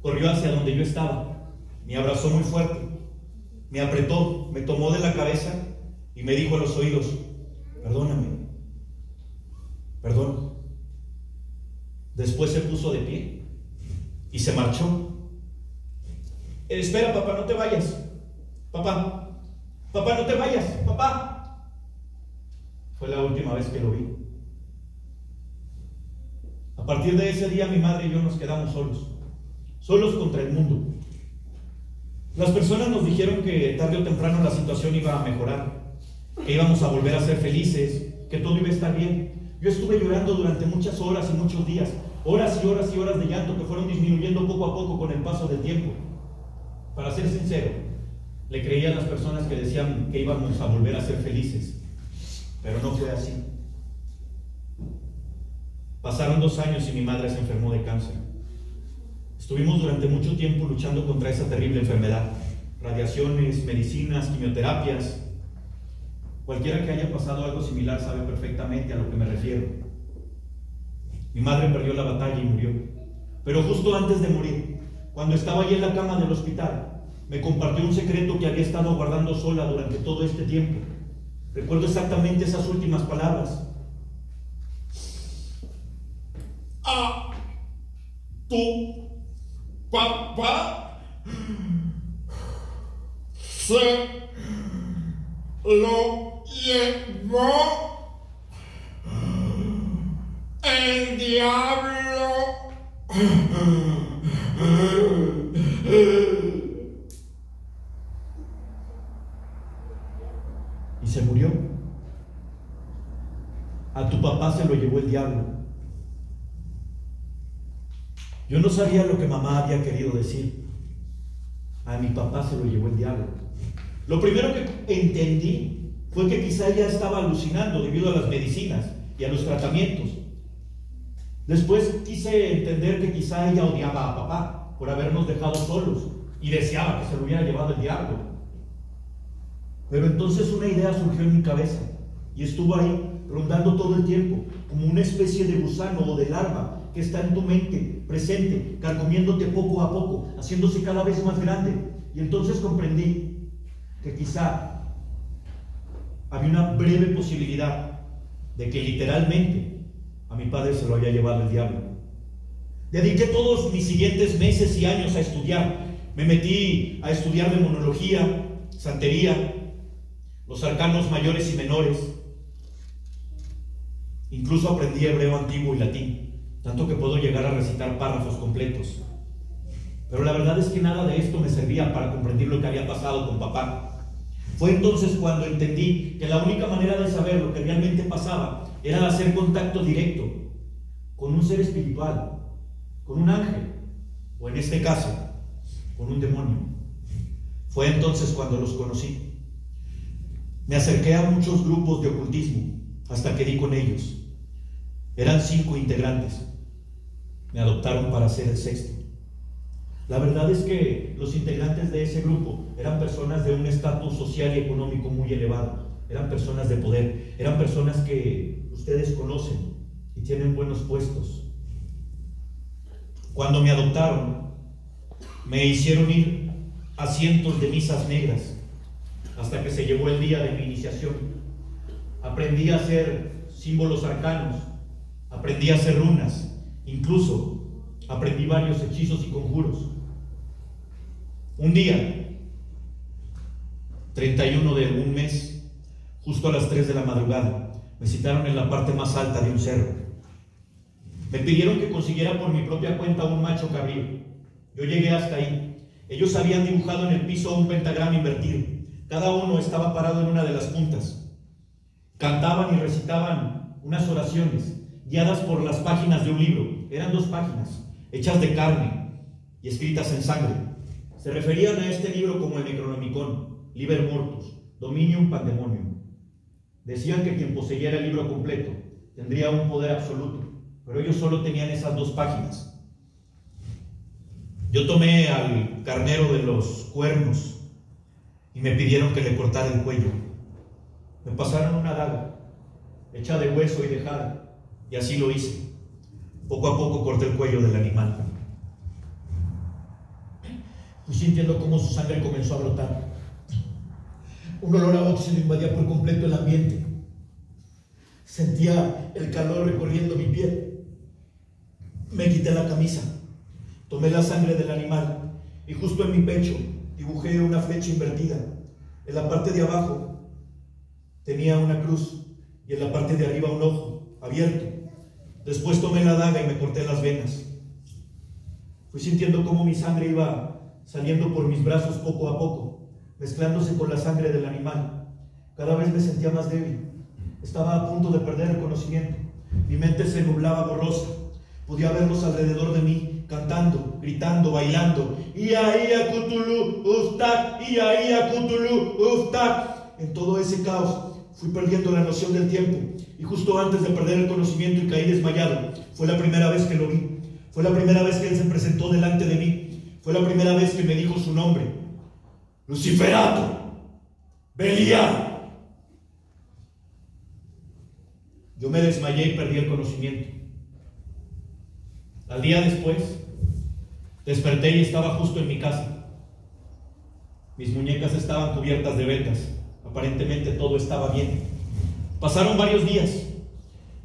corrió hacia donde yo estaba, me abrazó muy fuerte, me apretó, me tomó de la cabeza y me dijo a los oídos: perdóname, perdón. Después se puso de pie y se marchó. Espera, papá, no te vayas. Papá, no te vayas, papá. Fue la última vez que lo vi. A partir de ese día mi madre y yo nos quedamos solos contra el mundo. Las personas nos dijeron que tarde o temprano la situación iba a mejorar, que íbamos a volver a ser felices, que todo iba a estar bien. Yo estuve llorando durante muchas horas y muchos días, horas y horas y horas de llanto que fueron disminuyendo poco a poco con el paso del tiempo. Para ser sincero, le creía a las personas que decían que íbamos a volver a ser felices, pero no fue así. Pasaron 2 años y mi madre se enfermó de cáncer. Estuvimos durante mucho tiempo luchando contra esa terrible enfermedad. Radiaciones, medicinas, quimioterapias. Cualquiera que haya pasado algo similar sabe perfectamente a lo que me refiero. Mi madre perdió la batalla y murió. Pero justo antes de morir, cuando estaba allí en la cama del hospital, me compartió un secreto que había estado guardando sola durante todo este tiempo. Recuerdo exactamente esas últimas palabras. Tu papá se lo llevó el diablo. Y se murió. A tu papá se lo llevó el diablo. Yo no sabía lo que mamá había querido decir. A mi papá se lo llevó el diablo. Lo primero que entendí fue que quizá ella estaba alucinando debido a las medicinas y a los tratamientos. Después quise entender que quizá ella odiaba a papá por habernos dejado solos y deseaba que se lo hubiera llevado el diablo. Pero entonces una idea surgió en mi cabeza y estuvo ahí rondando todo el tiempo, como una especie de gusano o de larva que está en tu mente, presente, carcomiéndote poco a poco, haciéndose cada vez más grande. Y entonces comprendí que quizá había una breve posibilidad de que literalmente a mi padre se lo había llevado el diablo. Dediqué todos mis siguientes meses y años a estudiar. Me metí a estudiar demonología, santería, los arcanos mayores y menores. Incluso aprendí hebreo antiguo y latín, tanto que puedo llegar a recitar párrafos completos. Pero la verdad es que nada de esto me servía para comprender lo que había pasado con papá. Fue entonces cuando entendí que la única manera de saber lo que realmente pasaba era hacer contacto directo con un ser espiritual, con un ángel, o en este caso, con un demonio. Fue entonces cuando los conocí. Me acerqué a muchos grupos de ocultismo hasta que di con ellos. Eran 5 integrantes. Me adoptaron para ser el 6º. La verdad es que los integrantes de ese grupo eran personas de un estatus social y económico muy elevado. Eran personas de poder. Eran personas que ustedes conocen y tienen buenos puestos. Cuando me adoptaron, me hicieron ir a cientos de misas negras hasta que se llegó el día de mi iniciación. Aprendí a hacer símbolos arcanos, aprendí a hacer runas, incluso aprendí varios hechizos y conjuros. Un día, 31 de un mes, justo a las 3 de la madrugada, Me citaron en la parte más alta de un cerro. Me pidieron que consiguiera por mi propia cuenta un macho cabrío. Yo llegué hasta ahí. Ellos habían dibujado en el piso un pentagrama invertido. Cada uno estaba parado en una de las puntas. Cantaban y recitaban unas oraciones, guiadas por las páginas de un libro. Eran 2 páginas, hechas de carne y escritas en sangre. Se referían a este libro como el Necronomicon, Liber Mortus, Dominium Pandemonium. Decían que quien poseyera el libro completo tendría un poder absoluto, pero ellos solo tenían esas 2 páginas. Yo tomé al carnero de los cuernos y me pidieron que le cortara el cuello. Me pasaron una daga, hecha de hueso y de jade, y así lo hice. Poco a poco corté el cuello del animal. Fui sintiendo cómo su sangre comenzó a brotar. Un olor a óxido invadía por completo el ambiente. Sentía el calor recorriendo mi piel. Me quité la camisa, tomé la sangre del animal y justo en mi pecho dibujé una flecha invertida. En la parte de abajo tenía una cruz y en la parte de arriba un ojo abierto. Después tomé la daga y me corté las venas. Fui sintiendo cómo mi sangre iba saliendo por mis brazos poco a poco, mezclándose con la sangre del animal. Cada vez me sentía más débil. Estaba a punto de perder el conocimiento. Mi mente se nublaba borrosa. Podía verlos alrededor de mí, cantando, gritando, bailando. Ia Cthulhu Uftak, Ia Cthulhu Uftak. En todo ese caos fui perdiendo la noción del tiempo. Y justo antes de perder el conocimiento y caí desmayado, fue la primera vez que lo vi. Fue la primera vez que él se presentó delante de mí. Fue la primera vez que me dijo su nombre. Luciferato, Belial. Yo me desmayé y perdí el conocimiento. Al día después, desperté y estaba justo en mi casa. Mis muñecas estaban cubiertas de vendas. Aparentemente todo estaba bien. Pasaron varios días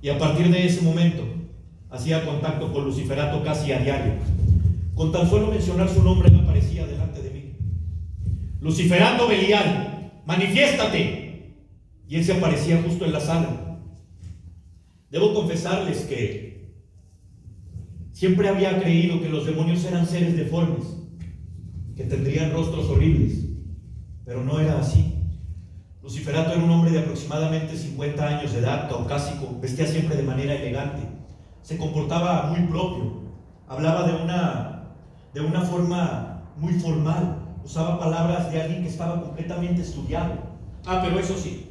y a partir de ese momento hacía contacto con Luciferato casi a diario. Con tan solo mencionar su nombre él aparecía delante de mí. Luciferato Belial, manifiéstate. Y él se aparecía justo en la sala. Debo confesarles que siempre había creído que los demonios eran seres deformes, que tendrían rostros horribles, pero no era así. Luciferato era un hombre de aproximadamente 50 años de edad, caucásico, vestía siempre de manera elegante, se comportaba muy propio, hablaba de una forma muy formal, usaba palabras de alguien que estaba completamente estudiado. Pero eso sí,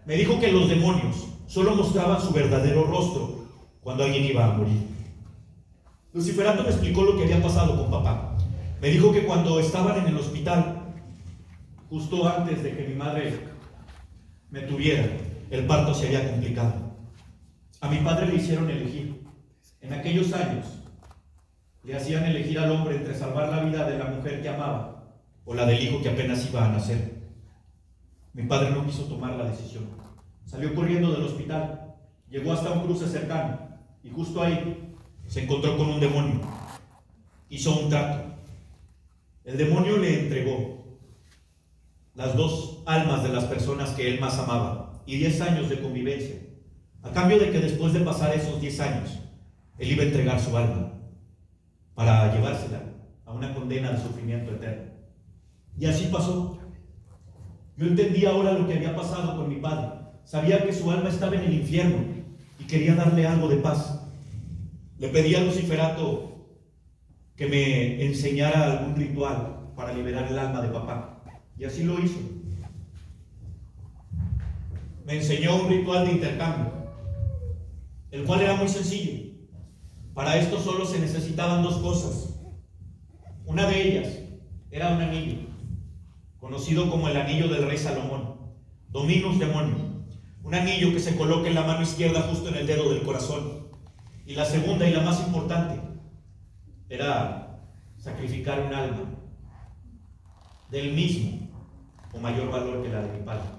me dijo que los demonios solo mostraban su verdadero rostro cuando alguien iba a morir. Luciferato me explicó lo que había pasado con papá. Me dijo que cuando estaban en el hospital, justo antes de que mi madre me tuviera, el parto se había complicado. A mi padre le hicieron elegir. En aquellos años le hacían elegir al hombre entre salvar la vida de la mujer que amaba o la del hijo que apenas iba a nacer. Mi padre no quiso tomar la decisión. Salió corriendo del hospital, llegó hasta un cruce cercano y justo ahí se encontró con un demonio. Hizo un trato. El demonio le entregó las 2 almas de las personas que él más amaba y 10 años de convivencia, a cambio de que después de pasar esos 10 años, él iba a entregar su alma para llevársela a una condena de sufrimiento eterno. Y así pasó. Yo entendí ahora lo que había pasado con mi padre. Sabía que su alma estaba en el infierno y quería darle algo de paz. Le pedí a Luciferato que me enseñara algún ritual para liberar el alma de papá. Y así lo hizo. Me enseñó un ritual de intercambio, el cual era muy sencillo. Para esto solo se necesitaban 2 cosas. Una de ellas era un anillo, conocido como el anillo del rey Salomón, Dominus Demonium. Un anillo que se coloca en la mano izquierda justo en el dedo del corazón. Y la segunda y la más importante era sacrificar un alma del mismo o mayor valor que la de mi padre.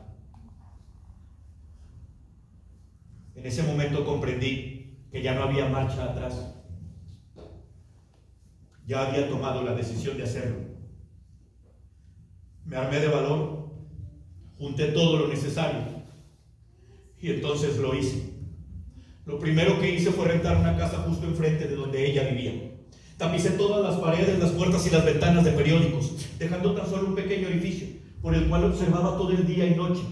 En ese momento comprendí que ya no había marcha atrás. Ya había tomado la decisión de hacerlo. Me armé de valor, junté todo lo necesario Y entonces lo hice. Lo primero que hice fue rentar una casa justo enfrente de donde ella vivía. Tapicé todas las paredes, las puertas y las ventanas de periódicos, dejando tan solo un pequeño orificio por el cual observaba todo el día y noche.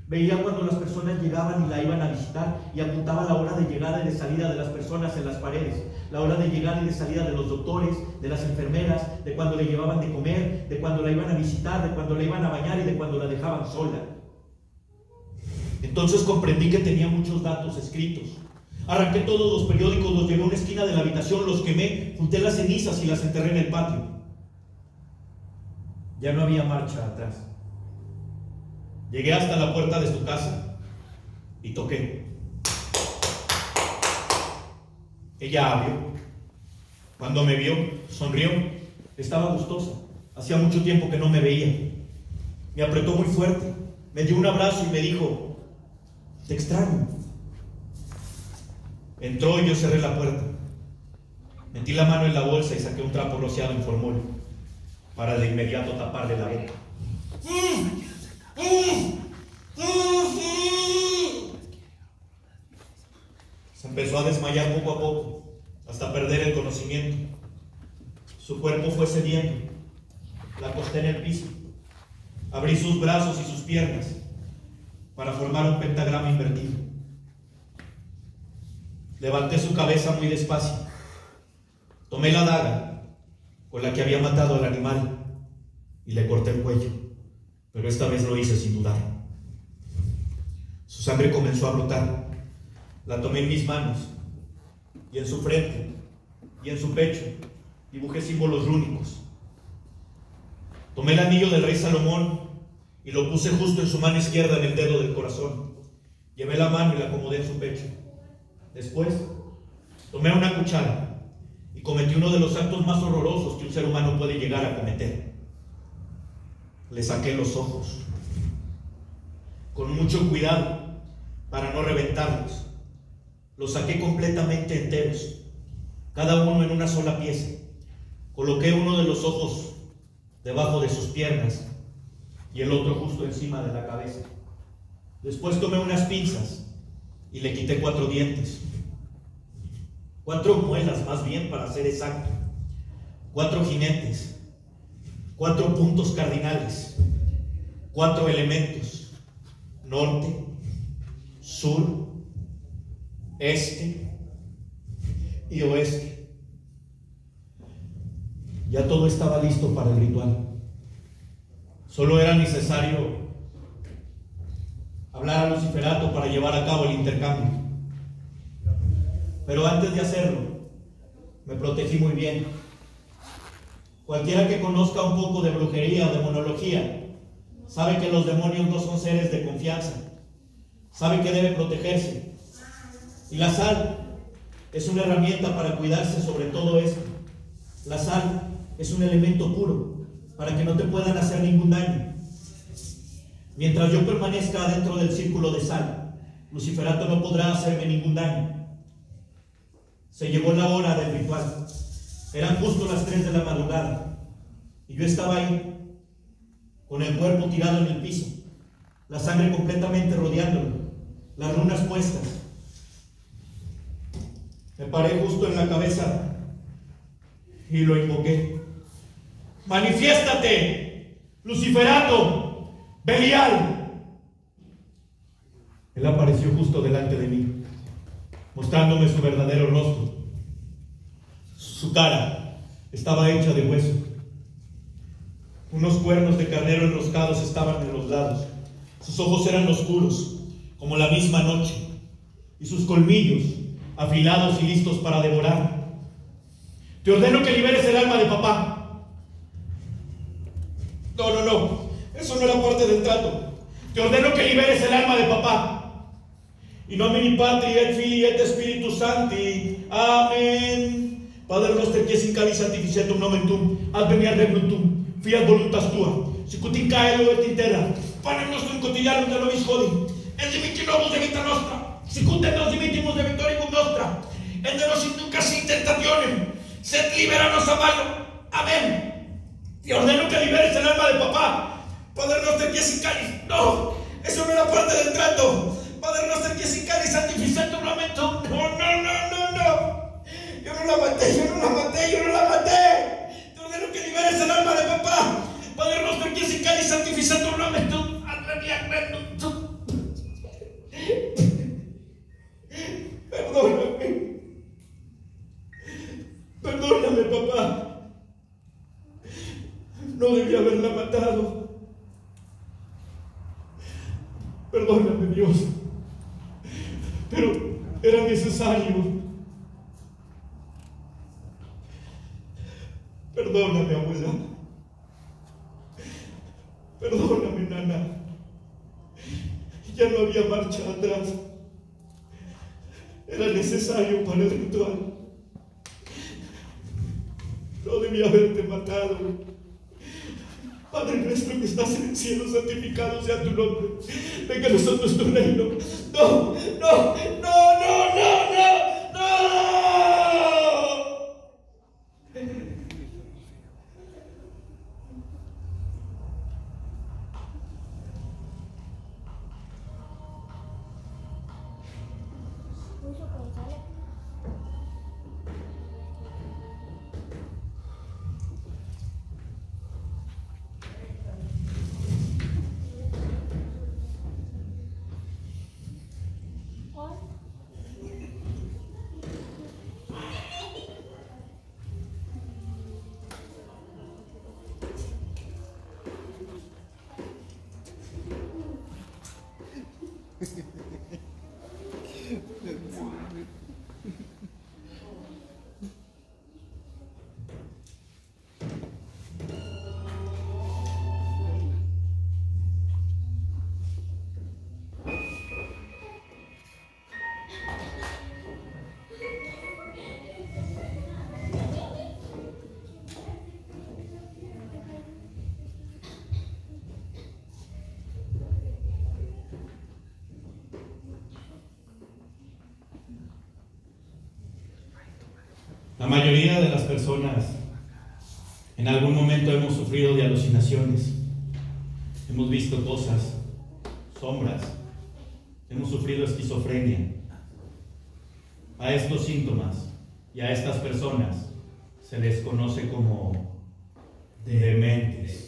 Veía cuando las personas llegaban y la iban a visitar y apuntaba la hora de llegada y de salida de las personas en las paredes, la hora de llegada y de salida de los doctores, de las enfermeras, de cuando le llevaban de comer, de cuando la iban a visitar, de cuando la iban a bañar y de cuando la dejaban sola. Entonces comprendí que tenía muchos datos escritos. Arranqué todos los periódicos, los llevé a una esquina de la habitación, los quemé, junté las cenizas y las enterré en el patio. Ya no había marcha atrás. Llegué hasta la puerta de su casa y toqué. Ella abrió. Cuando me vio, sonrió. Estaba gustosa. Hacía mucho tiempo que no me veía. Me apretó muy fuerte. Me dio un abrazo y me dijo: te extraño. Entró y yo cerré la puerta. Metí la mano en la bolsa y saqué un trapo rociado en formol para de inmediato taparle la boca. Se empezó a desmayar poco a poco hasta perder el conocimiento. Su cuerpo fue cediendo. La acosté en el piso. Abrí sus brazos y sus piernas para formar un pentagrama invertido. Levanté su cabeza muy despacio. Tomé la daga con la que había matado al animal y le corté el cuello, pero esta vez lo hice sin dudar. Su sangre comenzó a brotar. La tomé en mis manos y en su frente y en su pecho dibujé símbolos rúnicos. Tomé el anillo del rey Salomón y lo puse justo en su mano izquierda en el dedo del corazón. Llevé la mano y la acomodé en su pecho. Después, tomé una cuchara y cometí uno de los actos más horrorosos que un ser humano puede llegar a cometer. Le saqué los ojos. Con mucho cuidado, para no reventarlos, los saqué completamente enteros, cada uno en una sola pieza. Coloqué uno de los ojos debajo de sus piernas y el otro justo encima de la cabeza. Después tomé unas pinzas y le quité 4 dientes, 4 muelas más bien para ser exacto, 4 jinetes, 4 puntos cardinales, 4 elementos: norte, sur, este y oeste. Ya todo estaba listo para el ritual. Solo era necesario hablar a Luciferato para llevar a cabo el intercambio. Pero antes de hacerlo, me protegí muy bien. Cualquiera que conozca un poco de brujería o demonología sabe que los demonios no son seres de confianza. Sabe que debe protegerse. Y la sal es una herramienta para cuidarse sobre todo esto. La sal es un elemento puro para que no te puedan hacer ningún daño. Mientras yo permanezca dentro del círculo de sal, Luciferato no podrá hacerme ningún daño. Se llegó la hora del ritual. Eran justo las 3 de la madrugada y yo estaba ahí, con el cuerpo tirado en el piso, la sangre completamente rodeándolo, las runas puestas. Me paré justo en la cabeza y lo invoqué. ¡Manifiéstate, Luciferato, Belial! Él apareció justo delante de mí, mostrándome su verdadero rostro. Su cara estaba hecha de hueso. Unos cuernos de carnero enroscados estaban en los lados. Sus ojos eran oscuros, como la misma noche, y sus colmillos afilados y listos para devorar. Te ordeno que liberes el alma de papá. No, eso no era parte del trato. Te ordeno que liberes el alma de papá. In nomine Patri et Filii et Spiritus Sancti. Amén. Padre nostro che si cavi sanctificetum nomen tuum, adveniat regnum tuum, fiat voluntas tua, sicut in caelo et in terra. Panem nostrum quotidianum da nobis hodie, et dimitti nobis de vita nostra, sicut et nos dimittimus de victoribus nostra, et ne nos inducas in tentationem, sed libera nos a malo. Amén. Te ordeno que liberes el alma de papá. Padre nostro que si cavi. No, eso no era parte del trato. Padre nuestro que es en cáliz, santifica tu nombre. No. Yo no la maté. Te ordeno que liberes el alma de papá. Padre nuestro que es en cáliz, santifica tu nombre. Perdóname, papá. No debía haberla matado. Perdóname, Dios. Pero era necesario. Perdóname, abuela. Perdóname, nana. Ya no había marcha atrás. Era necesario para el ritual. No debía haberte matado. Padre nuestro que estás en el cielo, santificado sea tu nombre. Venga a nosotros tu reino. No. La mayoría de las personas en algún momento hemos sufrido de alucinaciones, hemos visto cosas, sombras, hemos sufrido esquizofrenia. A estos síntomas y a estas personas se les conoce como dementes.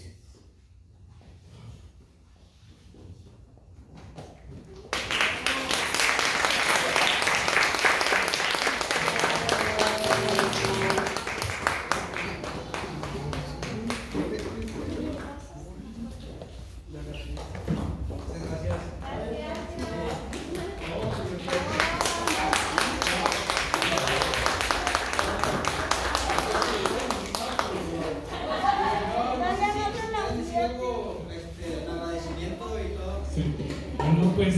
Bueno, pues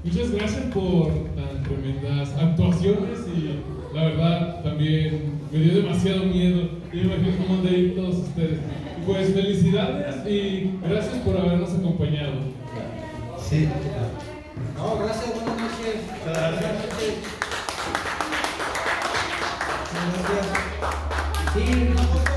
muchas gracias por tan tremendas actuaciones y la verdad también me dio demasiado miedo. Yo me imagino cómo han de ir todos ustedes. Y pues felicidades y gracias por habernos acompañado. Sí. No, gracias, buenas noches. Buenas noches. Gracias. Sí, una foto.